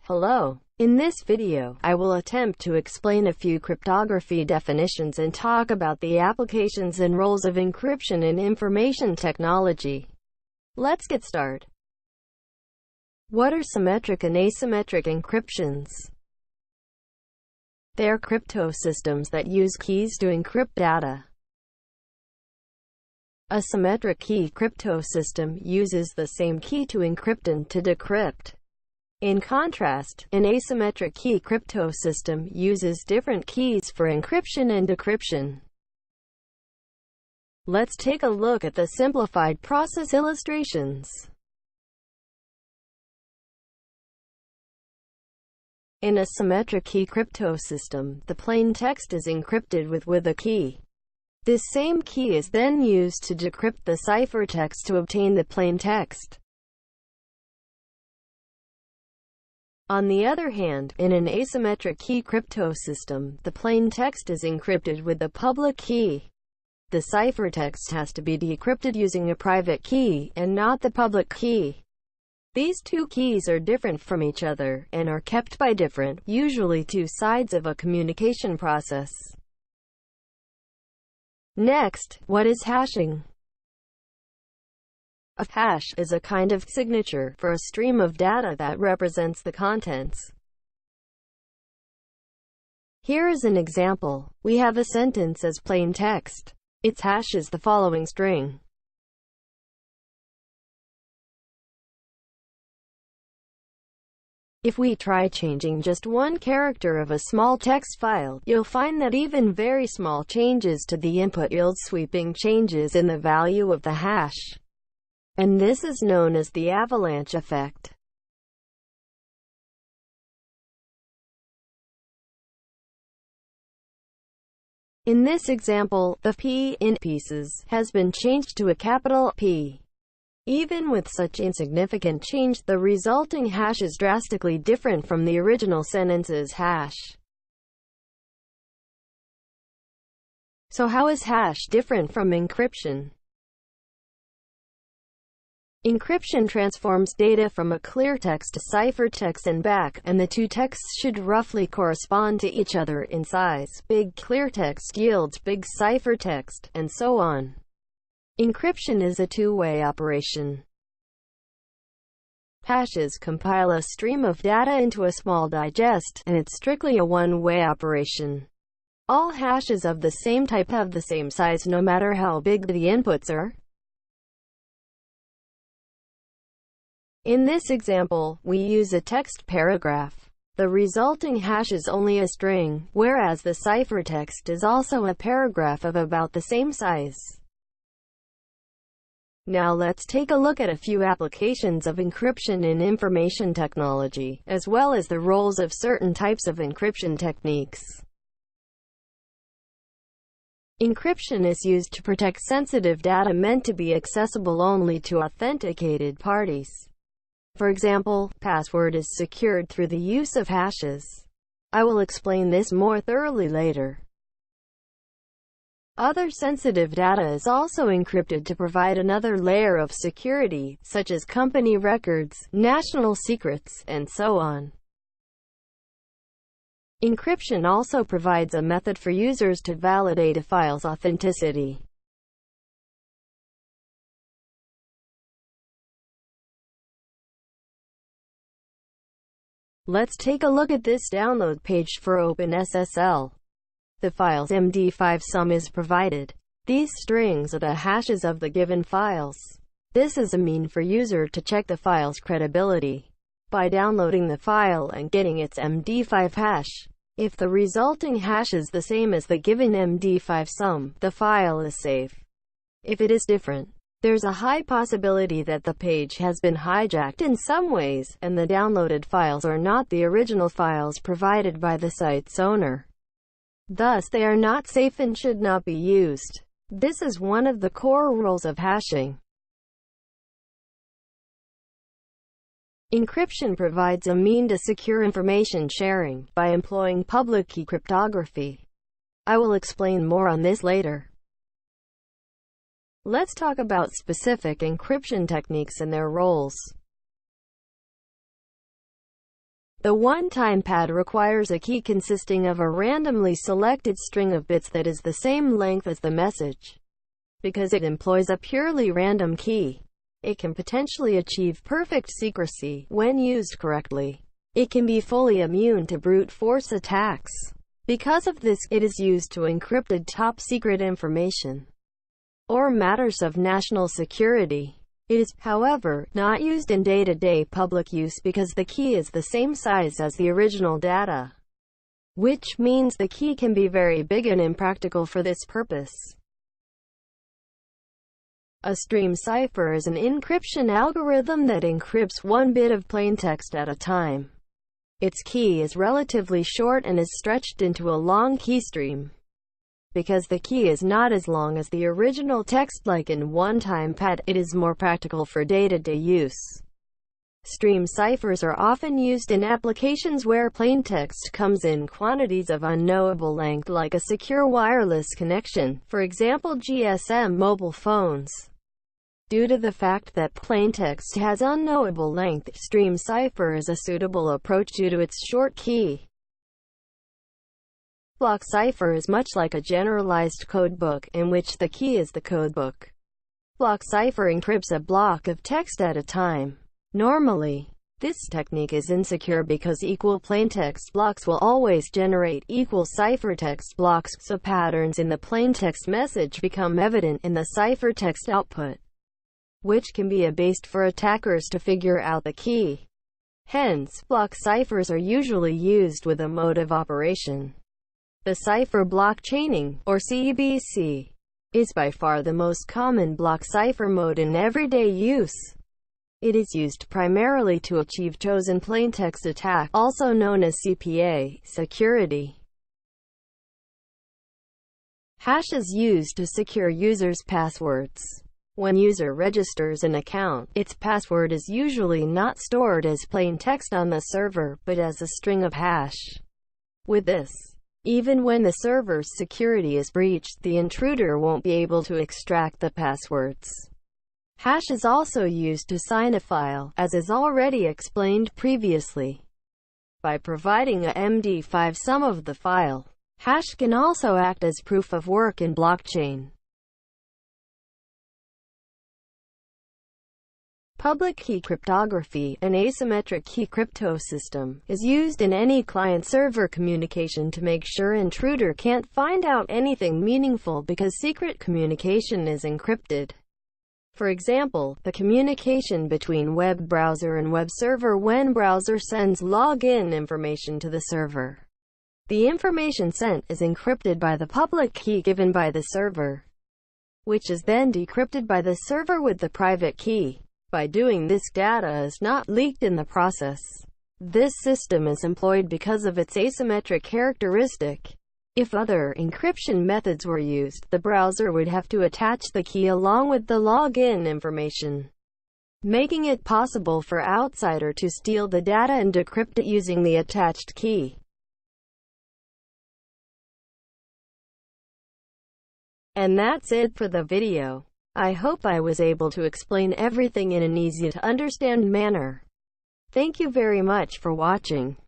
Hello. In this video, I will attempt to explain a few cryptography definitions and talk about the applications and roles of encryption in information technology. Let's get started. What are symmetric and asymmetric encryptions? They are cryptosystems that use keys to encrypt data. A symmetric key cryptosystem uses the same key to encrypt and to decrypt. In contrast, an asymmetric key cryptosystem uses different keys for encryption and decryption. Let's take a look at the simplified process illustrations. In a symmetric key cryptosystem, the plain text is encrypted with a key. This same key is then used to decrypt the ciphertext to obtain the plain text. On the other hand, in an asymmetric key cryptosystem, the plain text is encrypted with the public key. The ciphertext has to be decrypted using a private key, and not the public key. These two keys are different from each other, and are kept by different, usually two sides of a communication process. Next, what is hashing? A hash is a kind of signature for a stream of data that represents the contents. Here is an example. We have a sentence as plain text. Its hash is the following string. If we try changing just one character of a small text file, you'll find that even very small changes to the input yield sweeping changes in the value of the hash. And this is known as the avalanche effect. In this example, the P in pieces has been changed to a capital P. Even with such insignificant change, the resulting hash is drastically different from the original sentence's hash. So how is hash different from encryption? Encryption transforms data from a clear text to ciphertext and back, and the two texts should roughly correspond to each other in size. Big clear text yields big ciphertext, and so on. Encryption is a two-way operation. Hashes compile a stream of data into a small digest, and it's strictly a one-way operation. All hashes of the same type have the same size no matter how big the inputs are. In this example, we use a text paragraph. The resulting hash is only a string, whereas the ciphertext is also a paragraph of about the same size. Now let's take a look at a few applications of encryption in information technology, as well as the roles of certain types of encryption techniques. Encryption is used to protect sensitive data meant to be accessible only to authenticated parties. For example, password is secured through the use of hashes. I will explain this more thoroughly later. Other sensitive data is also encrypted to provide another layer of security, such as company records, national secrets, and so on. Encryption also provides a method for users to validate a file's authenticity. Let's take a look at this download page for OpenSSL. The file's MD5 sum is provided. These strings are the hashes of the given files. This is a mean for user to check the file's credibility by downloading the file and getting its MD5 hash. If the resulting hash is the same as the given MD5 sum, the file is safe. If it is different, there's a high possibility that the page has been hijacked in some ways, and the downloaded files are not the original files provided by the site's owner. Thus, they are not safe and should not be used. This is one of the core rules of hashing. Encryption provides a mean to secure information sharing by employing public key cryptography. I will explain more on this later. Let's talk about specific encryption techniques and their roles. The one-time pad requires a key consisting of a randomly selected string of bits that is the same length as the message. Because it employs a purely random key, it can potentially achieve perfect secrecy when used correctly. It can be fully immune to brute force attacks. Because of this, it is used to encrypted top-secret information or matters of national security. It is, however, not used in day-to-day public use because the key is the same size as the original data, which means the key can be very big and impractical for this purpose. A stream cipher is an encryption algorithm that encrypts one bit of plaintext at a time. Its key is relatively short and is stretched into a long key stream. Because the key is not as long as the original text like in one-time pad, it is more practical for day-to-day use. Stream ciphers are often used in applications where plaintext comes in quantities of unknowable length like a secure wireless connection, for example GSM mobile phones. Due to the fact that plaintext has unknowable length, stream cipher is a suitable approach due to its short key. Block cipher is much like a generalized codebook, in which the key is the codebook. Block cipher encrypts a block of text at a time. Normally, this technique is insecure because equal plaintext blocks will always generate equal ciphertext blocks, so patterns in the plaintext message become evident in the ciphertext output, which can be a base for attackers to figure out the key. Hence, block ciphers are usually used with a mode of operation. The cipher block chaining, or CBC, is by far the most common block cipher mode in everyday use. It is used primarily to achieve chosen plaintext attack, also known as CPA, security. Hash is used to secure users' passwords. When user registers an account, its password is usually not stored as plain text on the server, but as a string of hash. With this, even when the server's security is breached, the intruder won't be able to extract the passwords. Hash is also used to sign a file, as is already explained previously. By providing a MD5 sum of the file, hash can also act as proof of work in blockchain. Public key cryptography, an asymmetric key crypto system, is used in any client-server communication to make sure intruder can't find out anything meaningful because secret communication is encrypted. For example, the communication between web browser and web server when browser sends login information to the server. The information sent is encrypted by the public key given by the server, which is then decrypted by the server with the private key. By doing this, data is not leaked in the process. This system is employed because of its asymmetric characteristic. If other encryption methods were used, the browser would have to attach the key along with the login information, making it possible for outsider to steal the data and decrypt it using the attached key. And that's it for the video. I hope I was able to explain everything in an easy to understand manner. Thank you very much for watching.